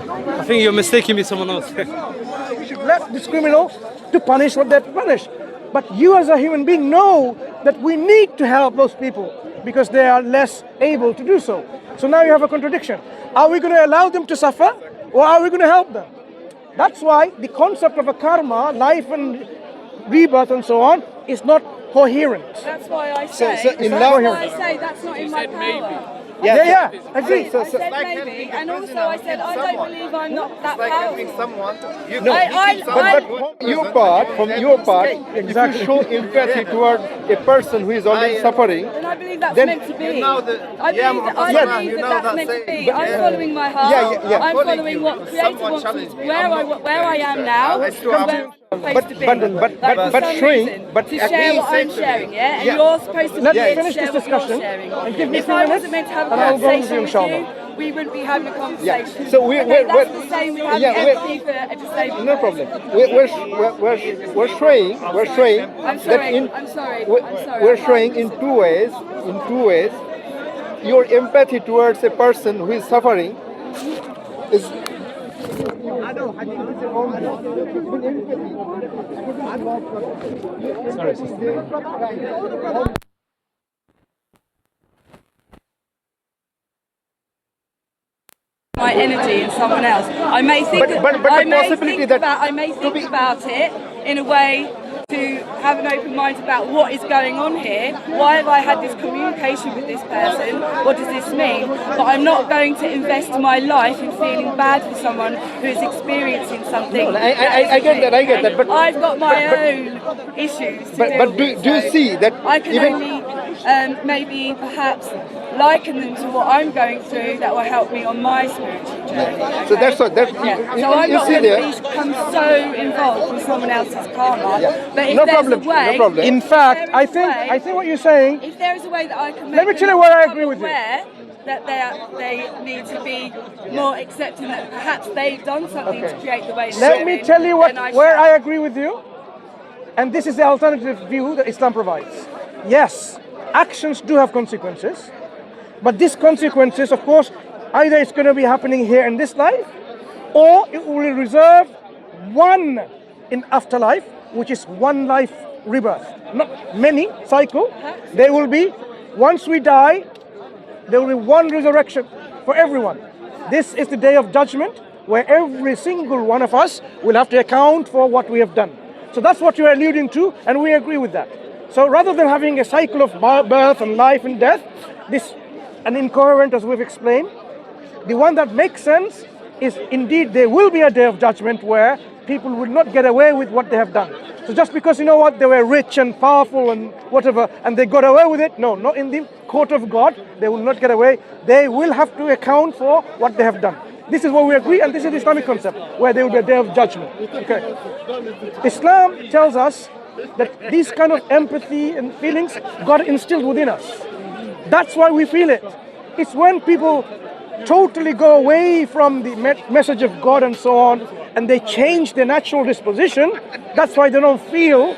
I think you're mistaking me with someone else. We should let these criminals to punish what they have to punish. But you as a human being know that we need to help those people because they are less able to do so. So now you have a contradiction. Are we going to allow them to suffer or are we going to help them? That's why the concept of a karma, life and rebirth and so on, is not coherent. That's why I say, that's not in my power. Yeah, agree. I said maybe, and also I said I don't believe I'm not that powerful. Someone, you No, but from your part, exactly. If you show empathy toward a person who is already suffering, then I believe that's then meant to be. you know I believe that's meant to be. I'm following my heart. I'm following what Creator wants me, where I am now, and where I'm supposed to be. But to share what I'm sharing, yeah? And you're supposed to be Let's able to finish share this what you're discussion sharing. and give me If 2 I minutes wasn't meant to have a and I'll go with conversation you, with inshallah. you, we wouldn't be having a conversation. So that's the same with having empathy for a disabled no problem. We're showing I'm sorry, that in I'm sorry. we're showing in two ways your empathy towards a person who is suffering is Sorry, sister. My energy in someone else. I may think about it in a way to have an open mind about what is going on here. Why have I had this communication with this person? What does this mean? But I'm not going to invest my life in feeling bad for someone who is experiencing something. No, I get that. But I've got my own issues to deal but with, do you see that I can even only maybe perhaps liken them to what I'm going through that will help me on my spiritual journey. Okay? so that's what that So I'm not going to become so involved with someone else's karma. But if No there's problem, a way, no problem. In fact, if there is I think what you're saying. if there is a way that I can Let make me tell you them where I become agree with you. aware that they need to be more accepting that perhaps they've done something to create the way they're Let me doing, tell you then where I shall. agree with you, and this is the alternative view that Islam provides. Yes, actions do have consequences, but these consequences, of course, either it's going to be happening here in this life, or it will reserve one in afterlife, which is one life rebirth. Not many cycle. There will be, once we die, there will be one resurrection for everyone. This is the day of judgment, where every single one of us will have to account for what we have done. So that's what you're alluding to, and we agree with that. So rather than having a cycle of birth and life and death, this an incoherent, as we've explained, the one that makes sense is indeed there will be a day of judgment where people will not get away with what they have done. So just because, you know what, they were rich and powerful and whatever, and they got away with it, no, not in the court of God, they will not get away. They will have to account for what they have done. This is what we agree, and this is the Islamic concept, where there will be a day of judgment. Okay. Islam tells us that these kind of empathy and feelings God instilled within us. That's why we feel it. It's when people totally go away from the message of God and so on, and they change their natural disposition, that's why they don't feel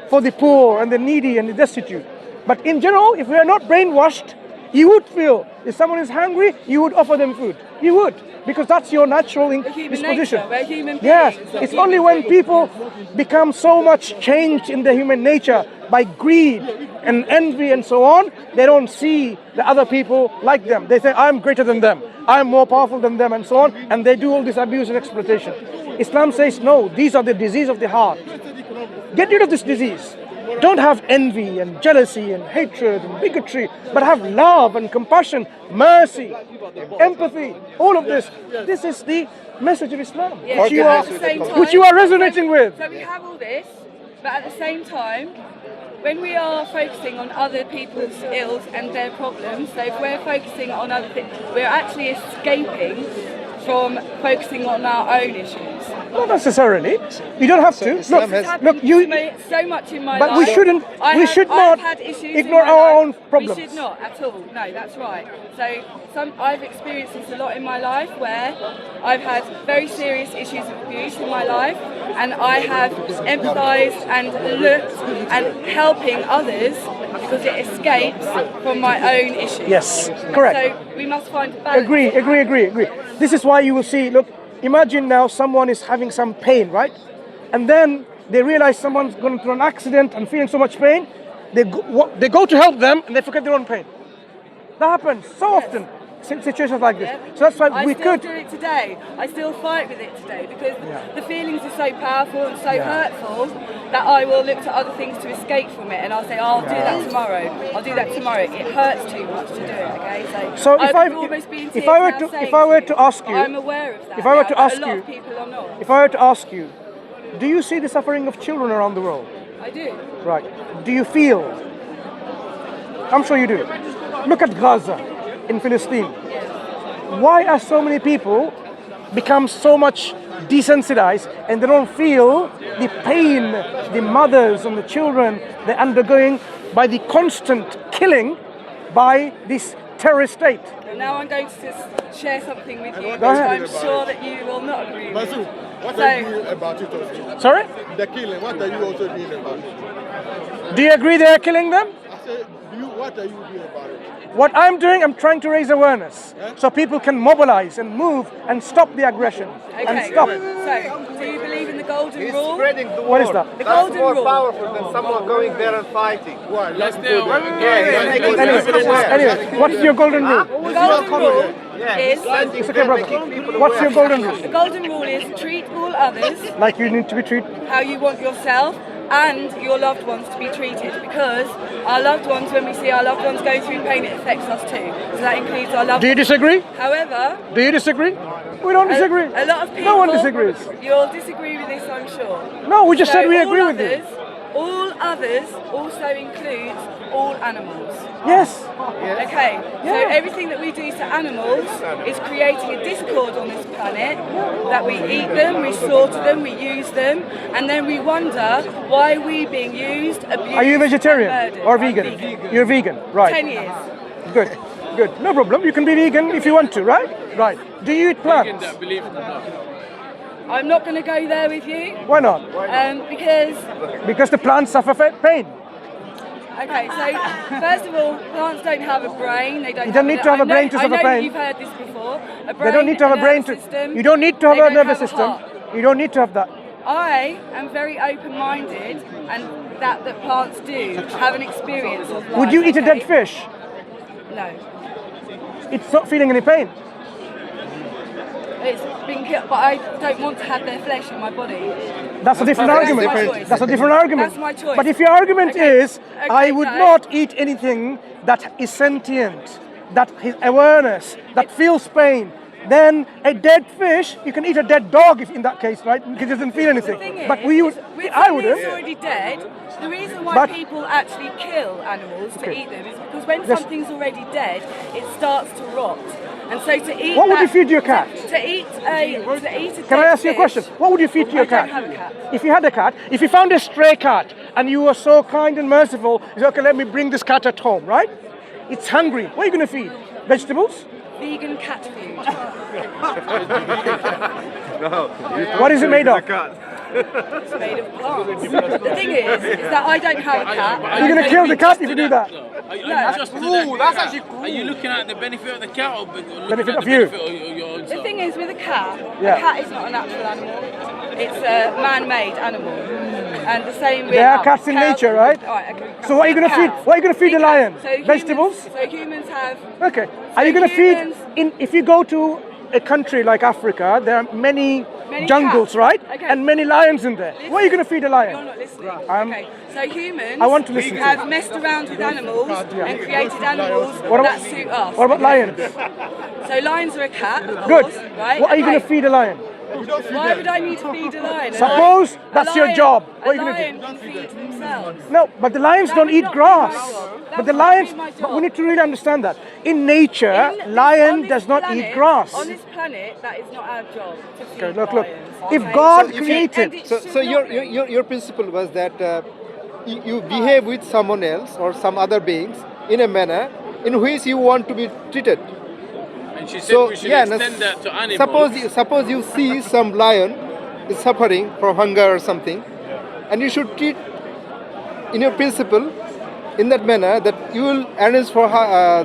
for the poor and the needy and the destitute. But in general, if we are not brainwashed, you would feel. If someone is hungry, you would offer them food. You would, because that's your natural disposition. Nature, we're human beings. Yes, it's only when people become so much changed in their human nature by greed and envy and so on, they don't see the other people like them. They say, I'm greater than them, I'm more powerful than them and so on, and they do all this abuse and exploitation. Islam says, no, these are the disease of the heart. Get rid of this disease. Don't have envy and jealousy and hatred and bigotry, but have love and compassion, mercy, empathy, all of this. This is the message of Islam, which you are resonating with. So we have all this, but at the same time, when we are focusing on other people's ills and their problems, so if we're focusing on other things, we're actually escaping from focusing on our own issues. Not necessarily. You don't have to. Look, so much in my but life. we should not ignore our own problems. We should not at all. No, that's right. So I've experienced this a lot in my life, where I've had very serious issues of abuse in my life, and I have empathised and looked and helping others because it escapes from my own issues. Yes, correct. So we must find a balance. Agree. This is why you will see, look, imagine now someone is having some pain, right? And then they realize someone's gone through an accident and feeling so much pain, they go to help them and they forget their own pain. That happens so often. Situations like this. Yeah. So that's why I we still could. do it today. I still fight with it today because the feelings are so powerful and so hurtful that I will look to other things to escape from it, and I'll say, I'll do that tomorrow. I'll do that tomorrow. It hurts too much to do it. Okay, So if I were to ask you, I'm aware of that. if I were to ask a lot you, of people are not. if I were to ask you, do you see the suffering of children around the world? I do. Right. Do you feel? I'm sure you do. Look at Gaza in Palestine. Why are so many people become so much desensitized and they don't feel the pain the mothers and the children they're undergoing by the constant killing by this terrorist state? And now I'm going to share something with you, which Go ahead. I'm sure that you will not agree with. Mansur, what are you doing about it also? Sorry? The killing, what are you also doing about it? Do you agree they are killing them? I said, what are you doing about it? What I'm doing, I'm trying to raise awareness so people can mobilize and move and stop the aggression. Okay, And stop. so do you believe in the golden He's rule? spreading the What is word. that? The That's golden more rule. powerful than someone going there and fighting. Why? Let's Let's do go it. there. Anyway, what's your golden rule? The golden rule is It's okay, brother. What's your golden the rule? golden rule is treat all others Like you need to be treated. how you want yourself and your loved ones to be treated, because our loved ones, when we see our loved ones go through pain, it affects us too. So that includes our loved Do you ones. disagree? However, Do you disagree? We don't disagree. a lot of people, No one disagrees. You'll disagree with this, I'm sure. No, we just So said we all agree with you. others, all others also includes all animals. Yes. Okay, so Yeah. everything that we do to animals is creating a discord on this planet, that we eat them, we slaughter them, we use them, and then we wonder why we're being used, abused, Are you vegetarian and murdered. or I'm vegan? You're vegan, right? 10 years. Good. Good. No problem. You can be vegan if you want to, right? Right. Do you eat plants? That believe it or not. I'm not going to go there with you, Why not? because, Because the plants suffer pain. okay, so first of all, plants don't have a brain. They don't. You don't need to have a brain to suffer I know pain. you've heard this before. A brain, They don't need to have a brain to. system, You don't need to have they a don't nervous have a system. heart. You don't need to have that. I am very open-minded, and that plants do have an experience of life. Would you eat a dead okay? fish? No. It's not feeling any pain. It's been killed, but I don't want to have their flesh in my body. That's a different That's argument. my choice. That's a different argument. That's my choice. But if your argument Okay. is, I would no. not eat anything that is sentient, that has awareness, that feels pain, then a dead fish, you can eat a dead dog if in that case, right? Because it doesn't feel The anything. thing is, But we would, with I something that's wouldn't. already dead, the reason why But- people actually kill animals to Okay. eat them is because when Yes. something's already dead, it starts to rot. And so to eat What would that- you feed your cat? To eat a Can I dead ask you a fish- question? What would you feed to your I don't cat? have a cat. If you had a cat, if you found a stray cat and you were so kind and merciful, you say, okay, let me bring this cat at home, right? It's hungry. What are you going to feed? Vegetables? Vegan cat food. What is it made of? It's made of plants. The thing is that I don't have a cat. You're going to kill the cat if you do that. Are you No. just that's actually cool. Are you looking at the benefit of the cat or looking Benefit at of the you. benefit of your own The self? thing is with a cat is not a natural animal. It's a man-made animal. And the same with There are cats in nature, right? Alright, okay. So what are you going to feed? Cats. What are you going to feed the Big lion? cats. So humans- Vegetables? So humans have Okay. Are you going to feed humans- if you go to a country like Africa, there are many jungles, cats. right? Okay. And many lions in there. What are you going to feed a You're lion? not listening. I'm- Okay. So humans I want to listen to have you. messed around with animals and created animals What that about- suit us. What about lions? So lions are a cat, of Good. course, right? What are you going to Okay. feed a lion? Why would I need to feed a lion? Suppose that's your job. What are you A gonna do? lion can feed themselves. No, but the lions That don't would eat not be grass. my job. That But the would not be lions, my but job. we need to really understand that. In nature, On lion this does not planet- eat grass. On this planet, that is not our job to feed Okay, look. lions, If okay? God So if you- created, And it So, should so not be. your principle was that you behave with someone else or some other beings in a manner in which you want to be treated. And she said So we should yeah, extend that to animals. suppose you see some lion is suffering from hunger or something, and you should treat in your principle in that manner that you will arrange for her,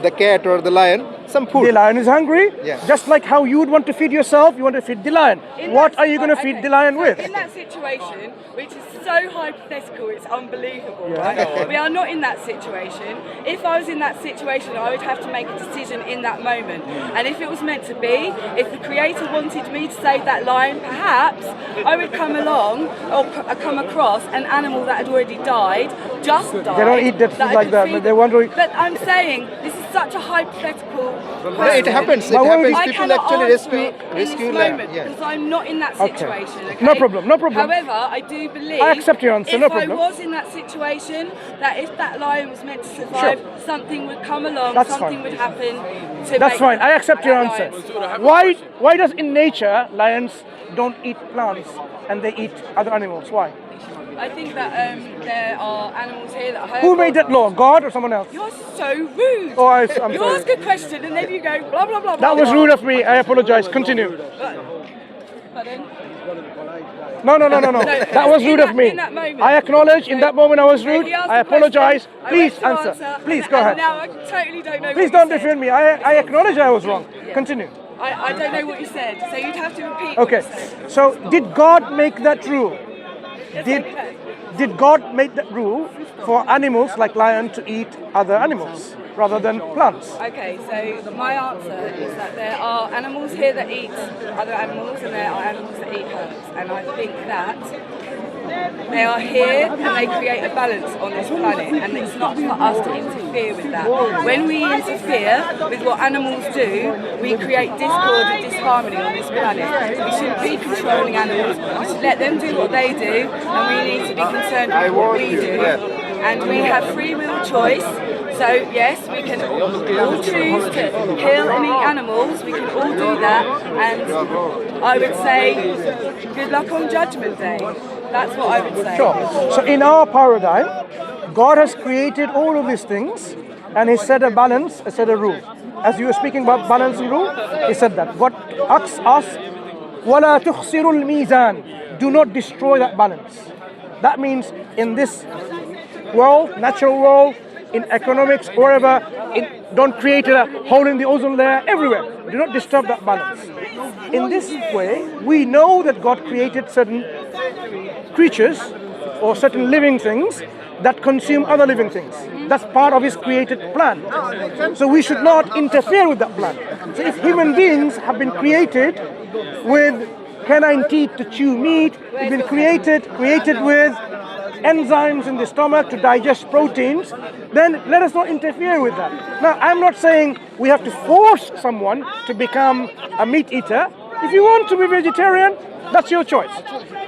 the cat or the lion some food. The lion is hungry. Yeah. Just like how you would want to feed yourself, you want to feed the lion. In What that are you going to situ- feed the lion so with? In that situation, which is so hypothetical, it's unbelievable, Yeah. right? We are not in that situation. If I was in that situation, I would have to make a decision in that moment. And if it was meant to be, if the creator wanted me to save that lion, perhaps I would come along or come across an animal that had already died, just died. They don't eat that food I like could that, feed but they them. want to eat. But I'm saying, this is such a hypothetical No, it happens. It But what would happens. I People cannot actually answer it in this rescue lion. moment Yeah. because I'm not in that Okay. situation. Okay? No problem, no problem. However, I do believe I accept your answer, if no problem. I was in that situation, that if that lion was meant to survive, something would come along, That's something fine. would happen. To That's make fine. I accept your that answer. lion- Why does in nature lions don't eat plants and they eat other animals? Why? I think that there are animals here that are Who made that law? God or someone else? You're so rude. Oh, I'm you sorry. ask a question and then you go blah blah blah. That blah, was blah. rude of me. I apologize. Continue. Pardon? No. That was rude of me. In that moment. I acknowledge in that moment I was So rude. he asked I a question, apologize. I Please went to answer. Please and- go and ahead. Now I totally don't know. Please what you don't said. defend me. I acknowledge I was wrong. Continue. I don't know what you said, so you'd have to repeat. Okay. What you said. So did God make that rule? Yes, Did okay. did God make that rule for animals like lion to eat other animals rather than plants? Okay, so my answer is that there are animals here that eat other animals and there are animals that eat herbs. And I think that they are here and they create a balance on this planet and it's not for us to interfere with that. When we interfere with what animals do, we create discord and disharmony on this planet. We shouldn't be controlling animals, we should let them do what they do and we need to be concerned with what we do. And we have free will choice. So yes, we can all choose to kill and eat animals, we can all do that, and I would say good luck on Judgment Day. That's what I would say. Sure. So in our paradigm, God has created all of these things and He set a balance, He set a rule. As you were speaking about balance and rule, He said that. God asks us, وَلَا تُخْسِرُوا الْمِيزَانِ. Do not destroy that balance. That means in this world, natural world, in economics, wherever, don't create a hole in the ozone layer, everywhere. Do not disturb that balance. In this way, we know that God created certain creatures or certain living things that consume other living things. That's part of His created plan. So we should not interfere with that plan. So if human beings have been created with canine teeth to chew meat, they've been created with enzymes in the stomach to digest proteins, then let us not interfere with that. Now, I'm not saying we have to force someone to become a meat eater. If you want to be vegetarian, that's your choice.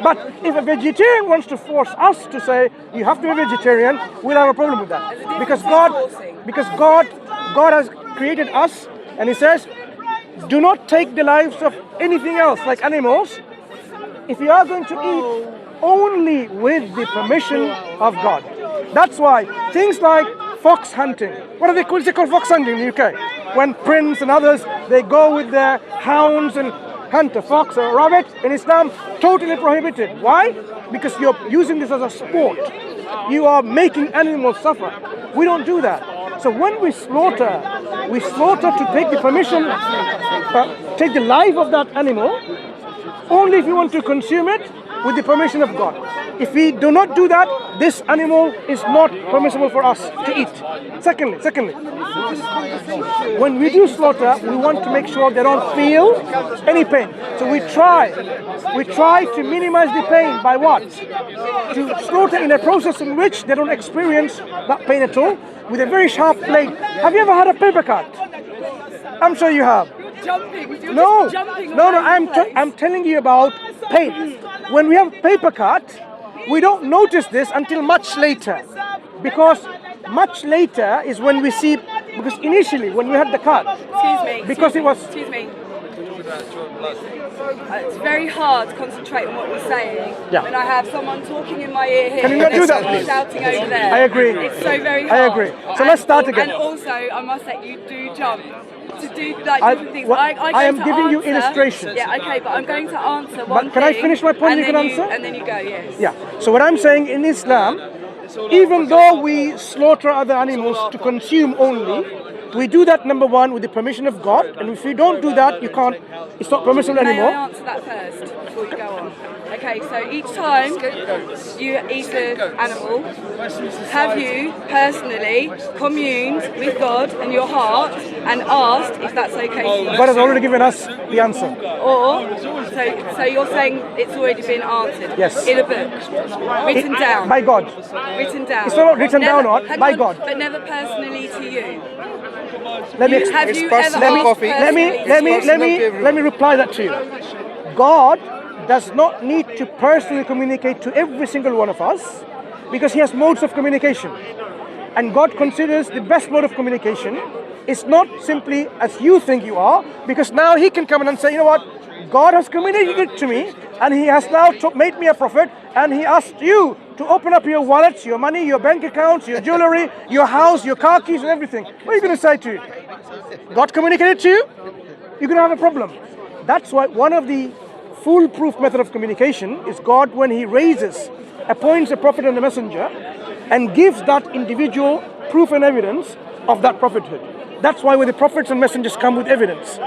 But if a vegetarian wants to force us to say you have to be vegetarian, we'll have a problem with that. Because God has created us, and He says, do not take the lives of anything else like animals. If you are going to eat, only with the permission of God. That's why things like fox hunting, what are they called? They call fox hunting in the UK. When Prince and others, they go with their hounds and hunt a fox or a rabbit. In Islam, totally prohibited. Why? Because you're using this as a sport. You are making animals suffer. We don't do that. So when we slaughter to take the permission, take the life of that animal, only if you want to consume it with the permission of God. If we do not do that, this animal is not permissible for us to eat. Secondly, when we do slaughter, we want to make sure they don't feel any pain. So we try to minimize the pain by what? To slaughter in a process in which they don't experience that pain at all, with a very sharp blade. Have you ever had a paper cut? I'm sure you have. No, I'm telling you about pain. When we have paper cut, we don't notice this until much later. Because much later is when we see, because initially when we had the cut, Excuse me. It's very hard to concentrate on what you're saying when I have someone talking in my ear here. Can you not do that, please? Shouting over there. I agree. It's so very hard. I agree. So let's start again. And also, I must say, you do jump to do like different things. I am giving you illustrations. Yeah, okay, but I'm going to answer one But can I finish my point? and You can answer. And then you go, yes. Yeah. So what I'm saying, in Islam, even though we slaughter other animals to consume only, We do that, number one, with the permission of God, and if we don't do that, you can't, it's not permissible May I anymore. answer that first before you go on? Okay, so each time you eat an animal, have you personally communed with God and your heart and asked if that's okay for you? God has already given us the answer. Or, so you're saying it's already been answered? Yes. In a book? Written down? By God. Written down? It's not written down or hang by on, God. But never personally to you? Let me Have you personal ever asked coffee. personally? let me reply that to you. God does not need to personally communicate to every single one of us because he has modes of communication. And God considers the best mode of communication is not simply as you think you are, because now he can come in and say, you know what, God has communicated to me and he has now made me a prophet, and he asked you to open up your wallets, your money, your bank accounts, your jewelry, your house, your car keys and everything. What are you going to say to you? God communicated to you? You're going to have a problem. That's why one of the foolproof method of communication is God, when he appoints a prophet and a messenger, and gives that individual proof and evidence of that prophethood. That's why when the prophets and messengers come with evidence.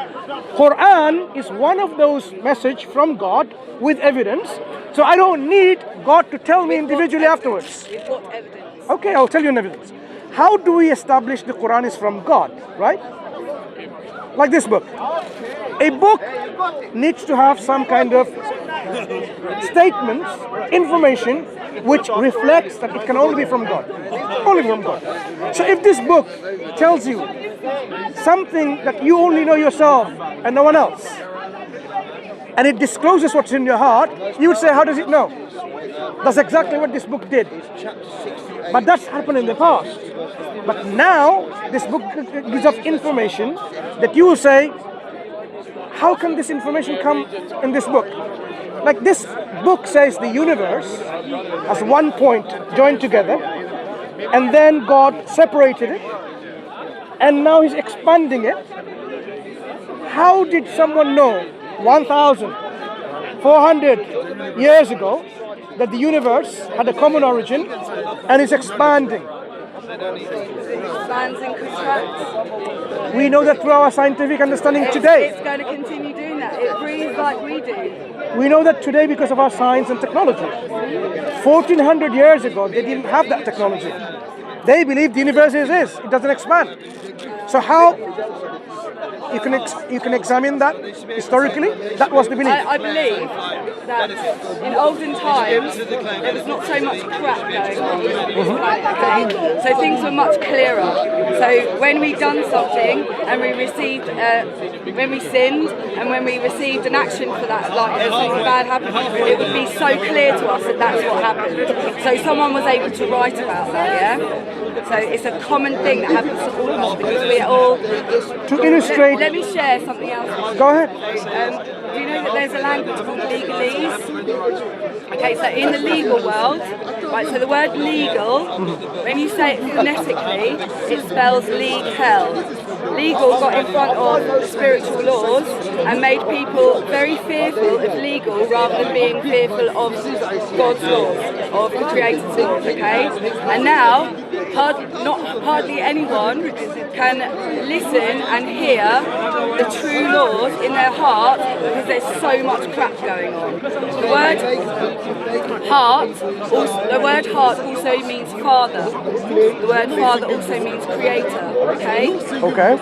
Quran is one of those messages from God with evidence. So I don't need God to tell me individually afterwards. With what evidence? Okay, I'll tell you an evidence. How do we establish the Quran is from God, right? Like this book. A book needs to have some kind of statements, information, which reflects that it can only be from God. Only from God. So if this book tells you something that you only know yourself and no one else, and it discloses what's in your heart, you would say, how does it know? That's exactly what this book did. But that's happened in the past. But now, this book gives us information that you will say, how can this information come in this book? Like this book says the universe as one point joined together, and then God separated it, and now he's expanding it. How did someone know 1,400 years ago that the universe had a common origin and is expanding? Expands and contracts. We know that through our scientific understanding today. It's going to continue doing that. It breathes like we do. We know that today because of our science and technology. 1,400 years ago, they didn't have that technology. They believed the universe is this, it doesn't expand. So how you can examine that historically? That was the belief. I believe that in olden times there was not so much crap going on. Okay? So things were much clearer. So when we done something and we received, when we sinned and when we received an action for that, like something bad happened, it would be so clear to us that that's what happened. So someone was able to write about that, yeah? So it's a common thing that happens to all of us because we're all... To illustrate... Let me share something else. Go ahead. Do you know that there's a language called legalese? Okay, so in the legal world, right, so the word legal, when you say it phonetically, it spells legal. Legal got in front of the spiritual laws and made people very fearful of legal rather than being fearful of God's laws, of the Creator's laws, okay? And now, hardly anyone can listen and hear the true laws in their heart because there's so much crap going on. The word heart also means father. The word father also means creator, okay? Okay.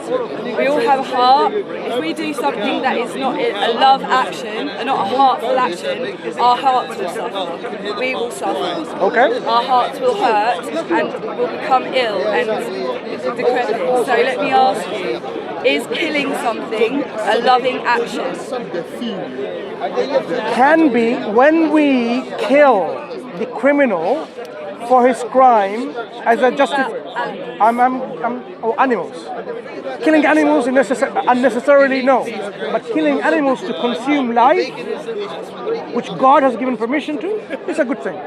We all have a heart. If we do something that is not a love action, and not a heartful action, our hearts will suffer. We will suffer. Okay. Our hearts will hurt and will become ill and decrepit. So let me ask you, is killing something a loving action? Can be when we kill the criminal for his crime as a animals. Killing animals unnecessarily, no. But killing animals to consume life, which God has given permission to, is a good thing.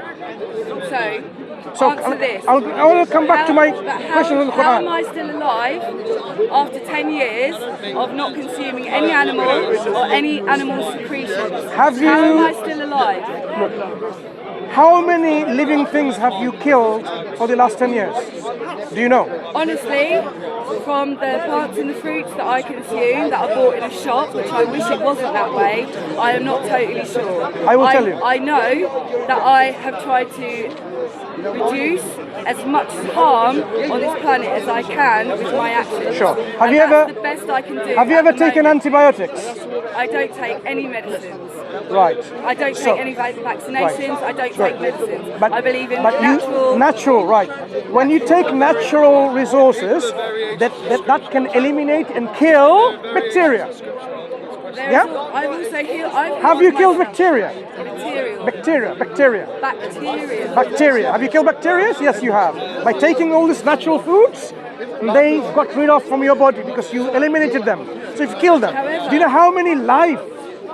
So answer this. I want to come back to my question on the Quran. How am I still alive after 10 years of not consuming any animal or any animal secretions? How am I still alive? Look, how many living things have you killed for the last 10 years? Do you know? Honestly, from the plants and the fruits that I consume that are bought in a shop, which I wish it wasn't that way, I am not totally sure. I will tell you. I know that I have tried to reduce as much harm on this planet as I can with my actions. Sure. And that's the best I can do. Have you at ever the taken moment. antibiotics? I don't take any medicines. Right. I don't take any vaccinations. I don't take medicines. I believe in natural. Natural, right. When you take natural resources, that can eliminate and kill bacteria. Yeah? I've also healed. Have you killed bacteria? Bacteria. Bacteria. Bacteria. Have you killed bacteria? Yes, you have. By taking all these natural foods, they got rid of from your body because you eliminated them. So you've killed them. However, do you know how many life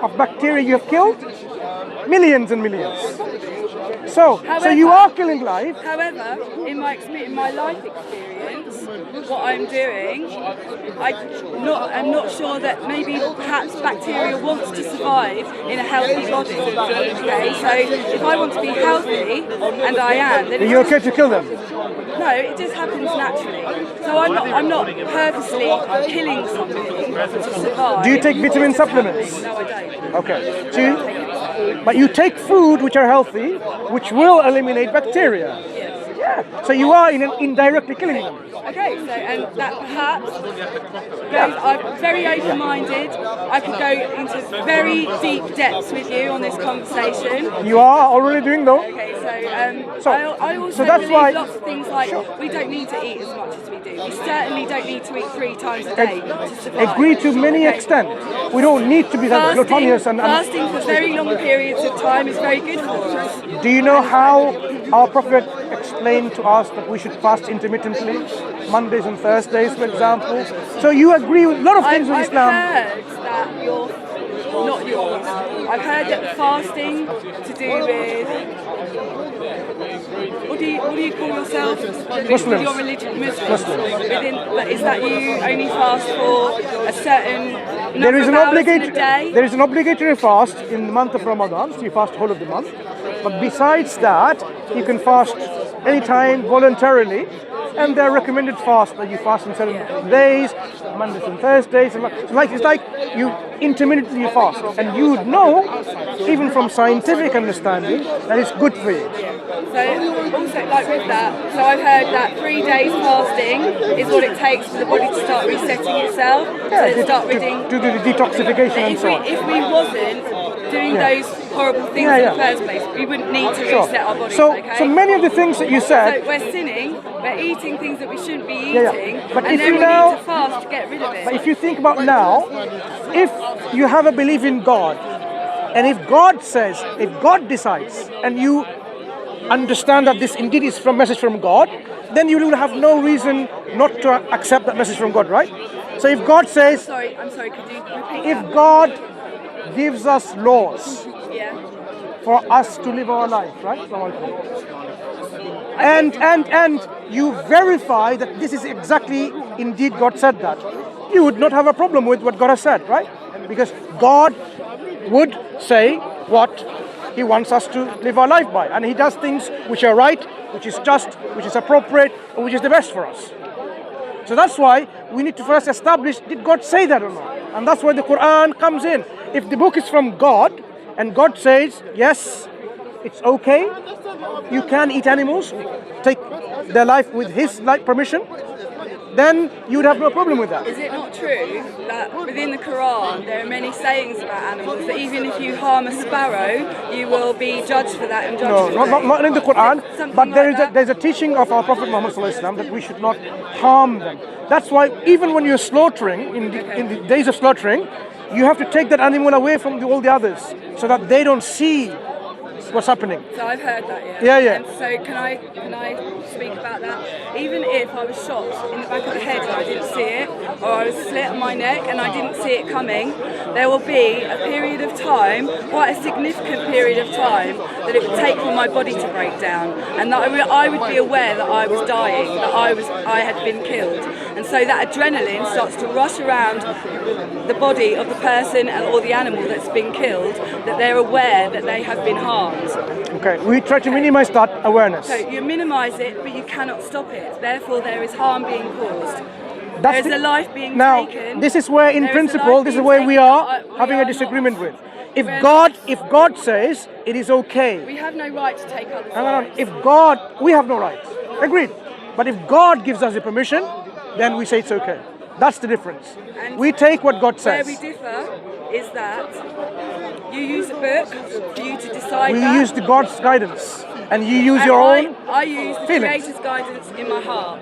of bacteria you have killed? Millions and millions. So you are killing life. However, in my life experience, what I'm doing, I'm not sure that maybe perhaps bacteria wants to survive in a healthy body. Okay, so if I want to be healthy, and I am, then Are you okay to kill them? No, it just happens naturally. So I'm not purposely killing something to survive. Do you take vitamin supplements? No, I don't. Okay. But you take food which are healthy, which will eliminate bacteria. Yes. Yeah. So you are indirectly killing them. Okay, so and that perhaps I'm very open-minded. I could go into very deep depths with you on this conversation. You are already doing though. Okay, I also that's believe why, lots of things like we don't need to eat as much as we do. We certainly don't need to eat 3 times a day to survive. Agree to many extent. We don't need to be that gluttonous and fasting for very long periods of time is very good for us. Do you know how our Prophet explained to us that we should fast intermittently, Mondays and Thursdays, for example? So you agree with a lot of things with Islam. I've heard that not yours. I've heard that fasting to do with what do you call yourself? Muslims. With your religion, Muslims. But is that you only fast for a certain number of hours in a day? There is an obligatory fast in the month of Ramadan, so you fast whole of the month. But besides that, you can fast anytime voluntarily, and there are recommended fasts that you fast on certain days, Mondays and Thursdays. And it's like you intermittently fast, and you would know, even from scientific understanding, that it's good for you. So also like with that, so I've heard that 3 days fasting is what it takes for the body to start resetting itself, to start reading. To do the detoxification and so on. If we wasn't doing those horrible things in the first place, we wouldn't need to reset our bodies, okay? So many of the things that you said... So we're sinning, we're eating things that we shouldn't be eating, But and if then you we now, need to fast to get rid of it. But if you think about now, if you have a belief in God, and if God says, if God decides, and you understand that this indeed is from message from God, then you will have no reason not to accept that message from God, right? So if God says... I'm sorry, could you repeat If that? God gives us laws Yeah. for us to live our life, right? And you verify that this is exactly indeed God said that, you would not have a problem with what God has said, right? Because God would say what He wants us to live our life by, and He does things which are right, which is just, which is appropriate, and which is the best for us. So that's why we need to first establish, did God say that or not? And that's where the Quran comes in. If the book is from God, and God says, yes, it's okay, you can eat animals, take their life with His permission, then you would have no problem with that. Is it not true that within the Quran there are many sayings about animals, that even if you harm a sparrow, you will be judged for that and judged for that? Not in the Quran, but like there's a teaching of our Prophet Muhammad ﷺ that we should not harm them. That's why even when you're slaughtering, in the days of slaughtering, you have to take that animal away from all the others so that they don't see what's happening. So I've heard that, Yeah, yeah. And so can I speak about that? Even if I was shot in the back of the head and I didn't see it, or I was slit on my neck and I didn't see it coming, there will be a period of time, quite a significant period of time, that it would take for my body to break down, and that I would be aware that I was dying, that I had been killed, and so that adrenaline starts to rush around the body of the person or the animal that's been killed, that they're aware that they have been harmed. Okay, we try to minimize that awareness. So you minimize it, but you cannot stop it. Therefore, there is harm being caused. There's a life being now, taken. this is where, in There is a principle, life this is being where we taken are that we having are a disagreement not. with. If We're God says it is okay, We have no right to take others' hang on, lives. if God, we have no rights. Agreed. But if God gives us the permission, then we say it's okay. That's the difference. And We take what God Where says. we differ is that you use a book for you to decide We that. use the God's guidance, and you use And your own. I use the feelings. Creator's guidance in my heart.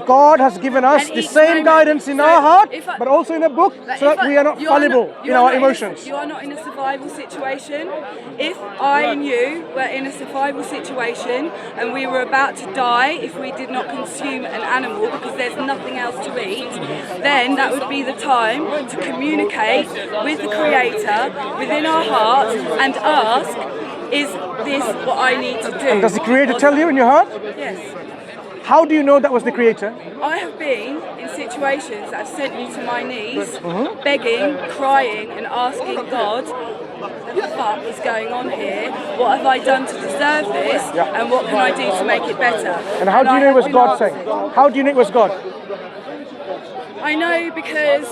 God has given us And the each same moment- guidance in so our heart, if I- but also in a book, But so if that we are not you fallible you in are our not emotions. you are not in a survival situation. If I and you were in a survival situation and we were about to die if we did not consume an animal because there's nothing else to eat, then that would be the time to communicate with the Creator within our heart and ask, is this what I need to do? And does the Creator tell you in your heart? Yes. How do you know that was the Creator? I have been in situations that have sent me to my knees, begging, crying, and asking God, what the fuck is going on here? What have I done to deserve this? And what can I do to make it better? And how do you I know it have was been God asked- saying? How do you know it was God? I know because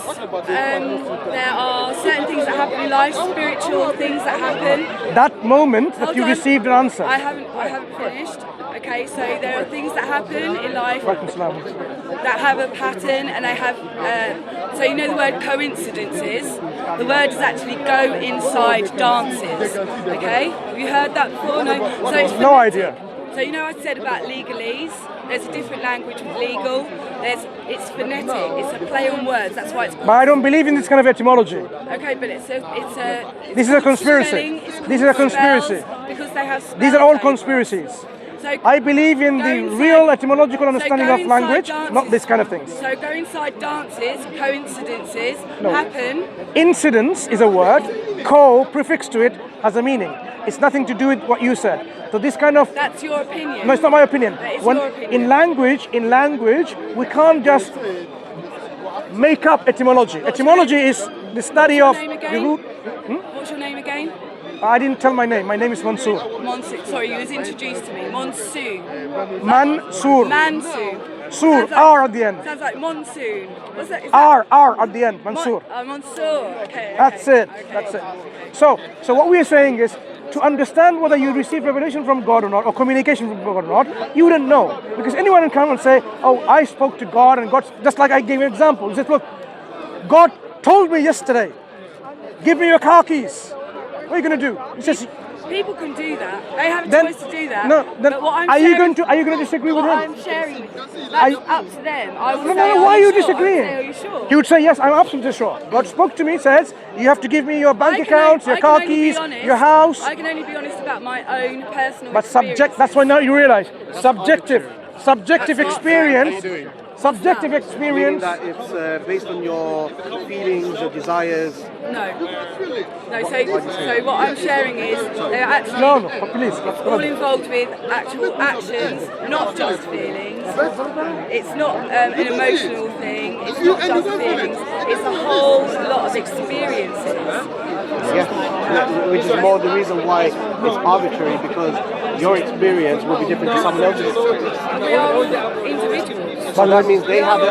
there are certain things that happen in life, spiritual things that happen. That moment that Hold you on. received an answer. I haven't finished. Okay, so there are things that happen in life that have a pattern and they have, so you know the word coincidences? The word is actually go inside dances, okay? Have you heard that before? No? So it's No idea. So you know I said about legalese? There's a different language with legal. It's phonetic, it's a play on words, that's why it's But I don't believe in this kind of etymology. okay, but it's This is a conspiracy. spelling, it's This is a called conspiracy. spells because they have spells These are all over. conspiracies. So I believe in go the inside- real etymological understanding go of inside language, dances. not this kind of things. So go inside dances, coincidences happen. Incidence is a word, co, prefix to it, has a meaning. It's nothing to do with what you said. So this kind of, That's your opinion. no, it's not my opinion. That is your opinion. In language, we can't just make up etymology. Etymology is the study of What's your name the again? root. What's your name again? I didn't tell my name. My name is Mansur. Mansur. Sorry, you was introduced to me. Mansur. Mansur. Mansur. Sur, Sounds like- R at the end. Sounds like monsoon. What's that? Is R at the end. Mansur. Mansur. Okay. That's okay, it. okay. That's it. So what we are saying is, to understand whether you receive revelation from God or not, or communication from God or not, you wouldn't know. Because anyone can come and say, oh, I spoke to God and God, just like I gave you an example. He said, look, God told me yesterday, give me your car keys. What are you going to do? He says, People can do that. They have a then, choice to do that. no, then but what I'm are you sharing- going to disagree with what him? I'm sharing with you, Are that's you- up to them. I would No, say, no, no, why are you sure? I would disagreeing? say, are you sure? He would say, yes, I'm absolutely sure. God spoke to me, says, you have to give me your bank accounts, your car keys, your house. I can only be honest about my own personal But experience. that's why now you realize, subjective That's not experience, subjective that? experience. That it's based on your feelings, your desires. No. No, so what I'm sharing is they're actually No, please. all involved with actual actions, not just feelings. It's not an emotional thing, it's not just feelings, it's a whole lot of experiences. Yeah, which is more the reason why it's arbitrary, because your experience will be different to someone else's experience. We are all individuals. So that means they have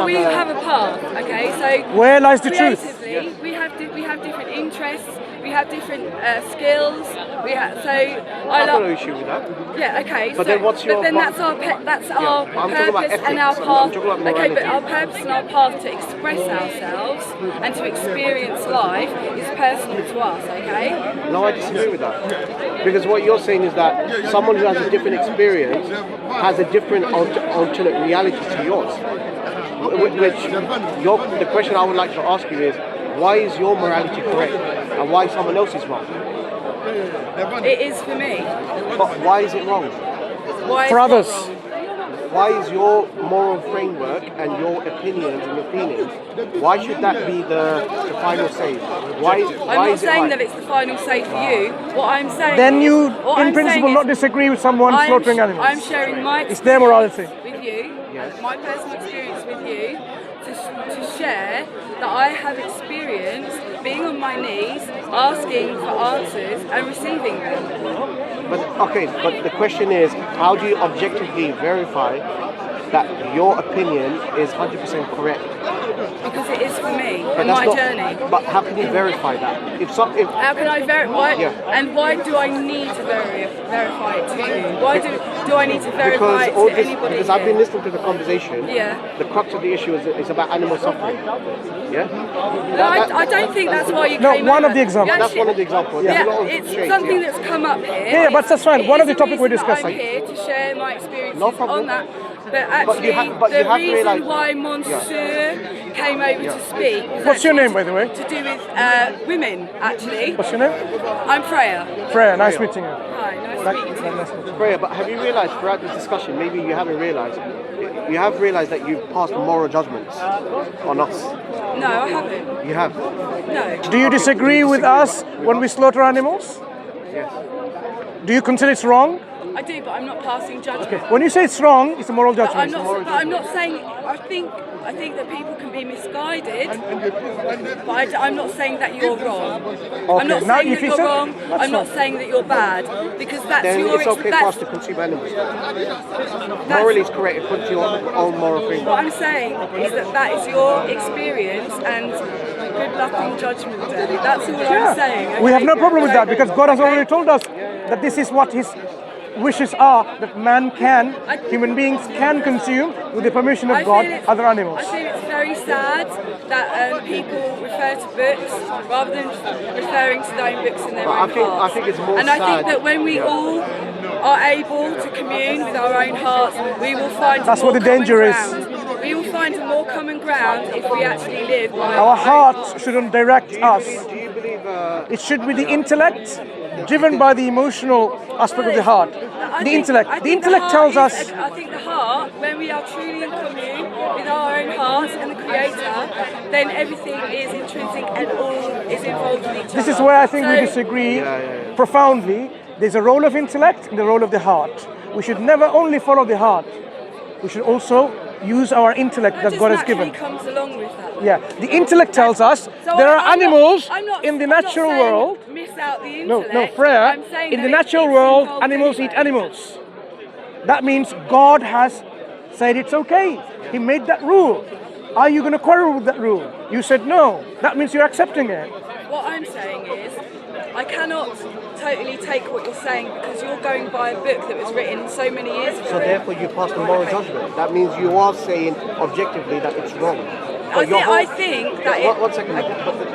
We have a path, okay? So Where lies the truth? creatively, we have different interests, we have different skills. We have I've got no issue with that. Yeah, okay. But then what's your But then pa- that's our that's Yeah, our I'm talking about purpose and our ethics, path. I'm talking about Okay, but morality. our purpose and our path to express ourselves and to experience life is personal to us. Okay. No, I disagree with that. Because what you're saying is that someone who has a different experience has a different alternate reality to yours. The question I would like to ask you is, why is your morality correct and why someone else is wrong? It is for me. But why is it wrong? Why is For it others. wrong? Why is your moral framework and your opinions and your feelings, why should that be the final say? Why I'm not is it saying right? that it's the final say for you. What I'm saying Then you, what in I'm principle, saying not is disagree with someone slaughtering animals. I'm sharing my It's their morality. with you, my personal experience with you, to share that I have experienced being on my knees, asking for answers and receiving them. But the question is, how do you objectively verify that your opinion is 100% correct. Because it is for me But and that's my not- journey. But how can you verify that? If How can I verify? Yeah. And why do I need to verify it to you? Why do I need to verify because it all to this, anybody? because I've been here? listening to the conversation. Yeah. The crux of the issue is about animal suffering. Yeah. No, I don't think that's why you No, came one over. of the examples. That's one of the examples. There's a lot Yeah, of it's shades, something yeah. that's come up here. Yeah, but that's fine. It One is of the a topic we're reason that discussing. I'm here to share my experiences No problem. on that. But actually, but you the have reason realised- why Mansur came over to speak was What's your actually name, by the way? To do with women, actually. What's your name? I'm Freya. Freya, nice meeting you. Hi, nice to meet you. Freya, but have you realised throughout this discussion, maybe you haven't realised, you have realised that you've passed moral judgments on us. No, I haven't. You have. No. Do you disagree with us when we slaughter animals? Yes. Do you consider it's wrong? I do, but I'm not passing judgment. When you say it's wrong, it's a moral But I'm judgment. not saying. I think that people can be misguided, but I'm not saying that you're wrong. I'm not now saying if that you you're said- wrong. that's I'm not fine. saying that you're bad because that's Then your. it's okay for us That's, to consume animals. Morally, it's correct according to your own moral what framework. I'm saying is that is your experience and good luck on Judgment Day. That's all I'm saying. We have no okay? problem with that So- because God has okay? already told us that this is what His wishes are, that human beings can consume with the permission of I God, feel it's- other animals. I feel it's very sad that people refer to books rather than referring to their own books in their But own I hearts. think it's more and I think sad- that when we all are able to commune with our own hearts, we will find That's more what the danger common is. ground. We will find a more common ground if we actually live by Our own hearts shouldn't direct us. Do you believe It should be the intellect, driven by the emotional aspect of the heart. I The think- intellect. I The think intellect heart tells is- us. I think the heart, when we are truly in commune with our own hearts and the Creator, then everything is intrinsic and all is involved in each other. This is where I think we So- disagree profoundly. There's a role of intellect and the role of the heart. We should never only follow the heart. We should also use our intellect that just God has naturally given. comes along with that. Yeah, the intellect tells us So there are I'm not- animals I'm not- in the I'm not natural saying world. Miss out the No, intellect. Freya, I'm saying in that the natural it's world, involved animals anyway. eat animals. That means God has said it's okay. He made that rule. Are you going to quarrel with that rule? You said no. That means you're accepting it. What I'm saying is, I cannot totally take what you're saying because you're going by a book that was written so many years ago. so? Therefore, you passed a moral judgment. That means you are saying objectively that it's wrong. But your I think that it, one second.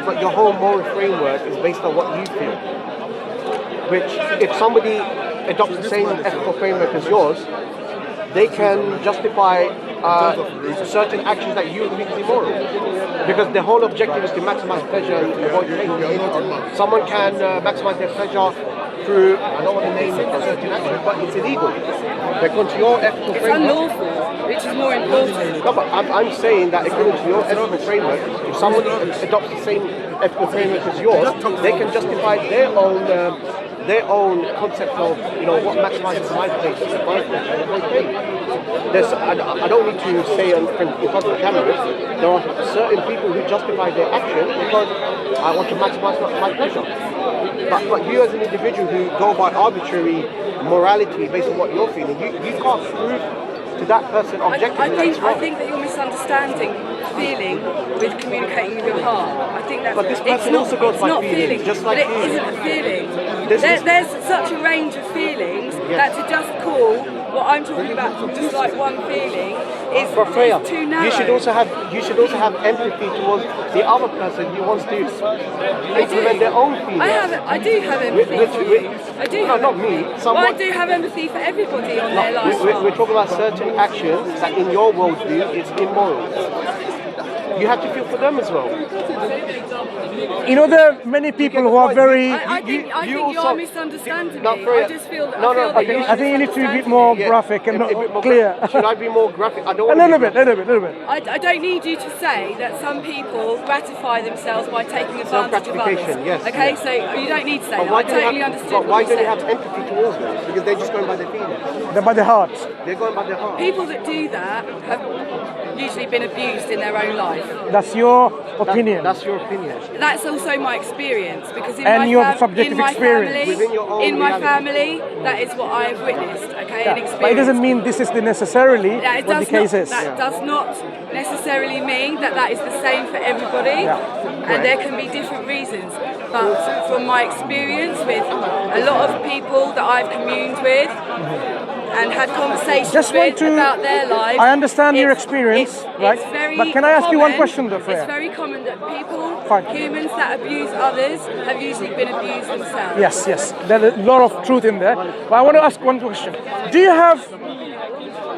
But your whole moral framework is based on what you feel. Which, if somebody adopts the same ethical framework as yours, they can justify certain actions that you think is immoral. Because the whole objective is to maximize pleasure and avoid pain. Someone can maximize their pleasure through, I don't want to name a certain action, but it's illegal. According to your ethical it's framework. unlawful, which is more important. No, but I'm saying that according to your ethical framework, if somebody adopts the same ethical framework as yours, they can justify their own concept of what maximizes my pleasure. I don't need to say in front of the cameras. There are certain people who justify their action because I want to maximize my pleasure. But you as an individual who go by arbitrary morality based on what you're feeling, you can't prove to that person objectively that it's I wrong. think that you're misunderstanding feeling with communicating with your heart. I think that's But this it's person not, also goes it's by not feeling, feeling, just like but it you. isn't a feeling. This is- There's such a range of feelings that to just call what I'm talking about just like one feeling is too narrow. You should also have empathy towards the other person who wants to implement their own feelings. I do have empathy for you. I do. No, have not empathy. me. Well, I Someone. do have empathy for everybody on their life. We're talking about certain actions that in your worldview is immoral. You have to feel for them as well. You know, there are many people who are very. I think you also- are misunderstanding No, me. Freya, I just feel that. no, I feel no, that okay. you're I think you need to be a bit misunderstanding more me. graphic and A bit more clear. Should I be more graphic? I don't A want little to be bit, little bit. I don't need you to say that some people gratify themselves by taking advantage of others. Self-gratification, yes, Okay, yes. so you don't need to say But that. why I do you totally have, understood but why what don't you you have said. empathy towards them? Because they're just going by their feelings. They're by the heart. They're going by their heart. People that do that have usually been abused in their own life. That's your opinion. That's your opinion. That's also my experience because in And my your subjective in my experience. family, Within your own in my reality. family, that is what I have witnessed. okay, and experience. But it doesn't mean this is the necessarily Yeah, it what the does case not, is. that does not necessarily mean that that is the same for everybody, and there can be different reasons. But from my experience with a lot of people that I've communed with and had conversations Just want with to- about their lives, I understand your it's- experience, right? It's very But can I ask you one common- question though, Freya? It's very common that people, Fine. humans that abuse others, have usually been abused themselves. Yes, yes. There's a lot of truth in there. But I want to ask one question. Do you have...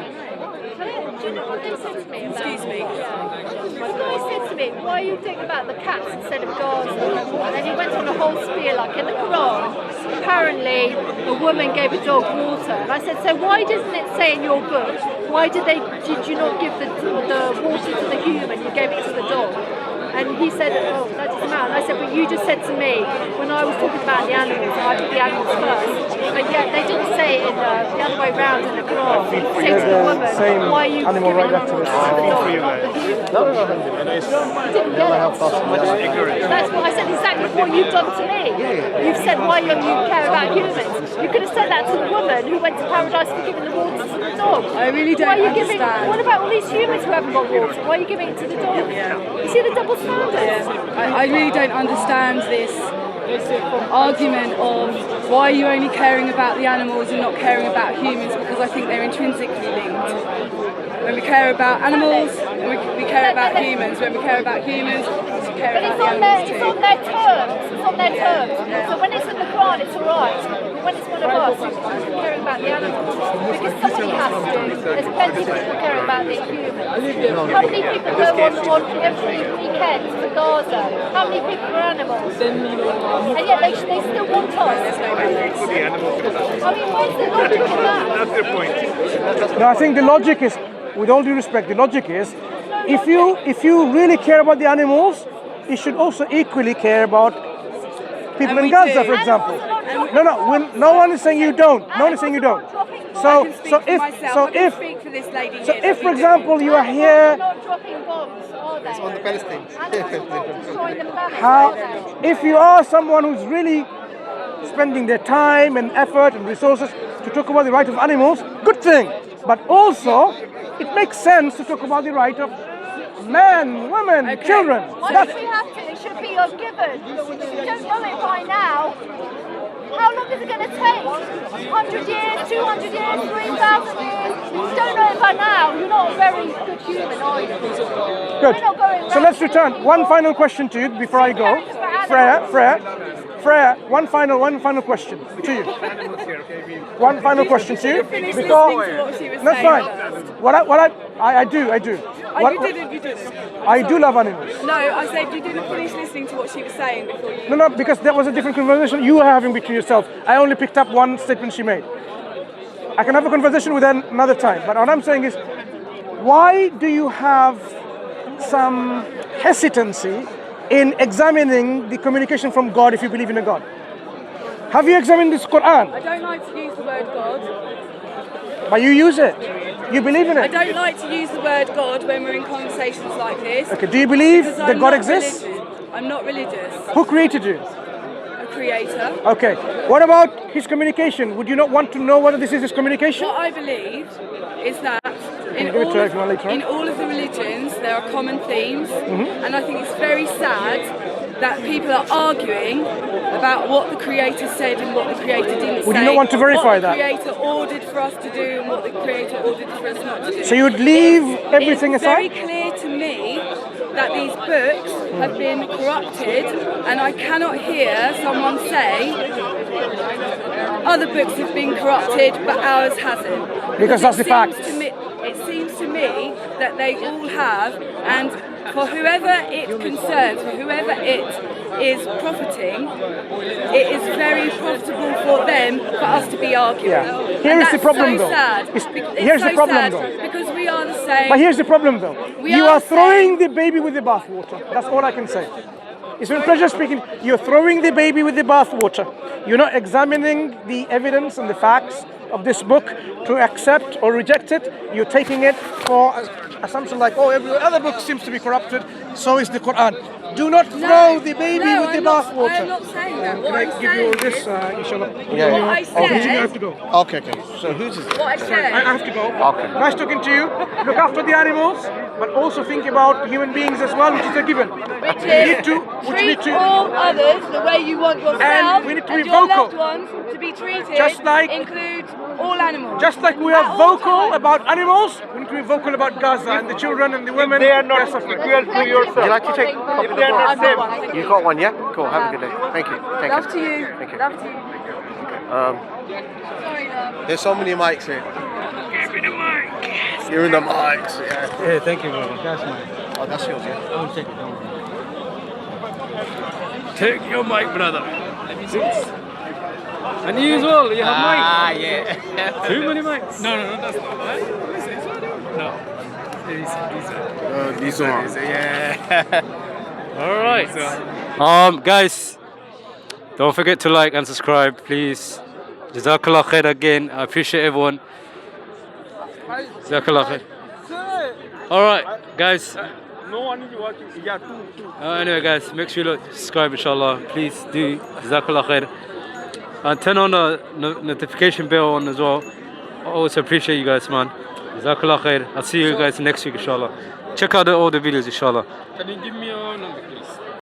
Do you know what they said to me? Excuse me. The guy said to me, why are you thinking about the cats instead of Gaza? And then he went on a whole spiel, like in the Quran, apparently a woman gave a dog water. And I said, so why doesn't it say in your book, why did you not give the water to the human, you gave it to the dog? And he said, oh, that doesn't matter. And I said, but you just said to me, when I was talking about the animals, I put the animals first. But yet they didn't say it in the other way round in the Quran. Say to the woman, same why are you animal giving right the water activist. to the dog, not the human? Didn't get it. That's what I said, exactly what you've done to me. You've said why don't you care about humans. You could have said that to the woman who went to paradise for giving the water to the dog. I really don't Why are you understand. what about all these humans who haven't got water? Why are you giving it to the dog? You see the double standards? I really don't understand this argument of why are you only caring about the animals and not caring about humans, because I think they're intrinsically linked. When we care about animals, we care about humans. When we care about humans, we care But about it's the on animals their, too. it's on their terms. It's on their terms. So when it's in the Quran, it's alright. But when it's one of us who's caring about the animals, because somebody has to. There's plenty of people caring about the humans. How many people go on every weekend to Gaza? How many people are animals? And yet they still want us. I mean, where's the logic in that? No, I think the logic is, with all due respect, the logic is, if you really care about the animals, you should also equally care about people And in we Gaza, do. for example. Animals No one is saying you don't. No one is saying you don't. I can speak for myself. I can if speak for this lady so here that if, for we do. example, you are They're here, not dropping bombs, are they? on the Palestine. Animals are not destroying the planet, how, are they? if you are someone who's really spending their time and effort and resources to talk about the right of animals, good thing. But also, it makes sense to talk about the right of men, women, Okay. children. Why That's, should we have to? It should be a given. If you don't know it by now, how long is it going to take? 100 years, 200 years, 3,000 years? If you don't know it by now, you're not a very good human, are you? good. We're not going So let's return. One final question to you before I go. Freya, one final question to you. One final question to you. Finish Because listening to what she was that's saying fine. first. I do. Oh, you didn't. I do love animals. No, I said you didn't finish listening to what she was saying before you. No, because that was a different conversation you were having between yourself. I only picked up one statement she made. I can have a conversation with her another time. But what I'm saying is, why do you have some hesitancy in examining the communication from God if you believe in a God? Have you examined this Quran? I don't like to use the word God. But you use it. You believe in I it. don't like to use the word God when we're in conversations like this. Okay, do you believe because that I'm God not exists? religious. I'm not religious. Who created you? A creator. Okay. What about his communication? Would you not want to know whether this is his communication? What I believe is that in give it to all, her if you want later on. in all of the religions there are common themes, and I think it's very sad that people are arguing about what the Creator said and what the Creator didn't say. Would you not want to verify that? What the Creator ordered for us to do and what the Creator ordered for us not to do. So you would leave everything It's very aside? clear to me that these books have been corrupted, and I cannot hear someone say other books have been corrupted but ours hasn't. Because that's the fact. It seems to me that they all have, and for whoever it concerns, for whoever it is profiting, it is very profitable for them for us to be arguing. Yeah. Here And is the that's problem, so though. sad. It's- It's here's the so problem, sad though. because we are the same. But here's the problem though. We You are are throwing saying- the baby with the bathwater. That's all I can say. It's been a pleasure speaking. You're throwing the baby with the bathwater. You're not examining the evidence and the facts of this book to accept or reject it. You're taking it for assumption like, oh, every other book seems to be corrupted, so is the Quran. Do not throw the baby with the I'm not bathwater. saying that. What Can I I'm give you all saying, this, inshallah? Yeah. what I Continue, I have said, to go. Okay, okay. So who's this? what I I said. have to go. Okay. Nice talking to you. Look after the animals, but also think about human beings as well, which is a given. Which We is need to, which we need treat to, all others the way you want yourself And we need to be your vocal. loved ones to be treated. Just like- include all animals. just like we At are all vocal times. about animals, we need to be vocal about Gaza and the children and the women. They are not they're suffering. equal to yourself. Would you like to take a copy of the They are not book? I've got one. Thank You got one, yeah? Cool, have a good day. Thank you. Take Love care. to you. Thank you. Love to you. Sorry, love. There's so many mics here. Give me the mic. Give me the mics. Yeah. Yeah, thank you, brother. That's mine. Oh, that's yours, yeah? I'll take it. Take your mic, brother. And you as well, you have mic. yeah. Too many mics. No, that's not right. No. This one. Yeah. Alright. Guys, don't forget to like and subscribe, please. Jazakallah khair again. I appreciate everyone. Jazakallah khair. Alright, guys. No one is watching. Yeah, two. Anyway, guys, make sure you subscribe, inshallah. Please do. Jazakallah khair. And turn on the notification bell on as well. I also appreciate you guys, man. Jazakallah khair. I'll see you guys next week, inshallah. Check out all the videos, inshallah. Can you give me your number, please?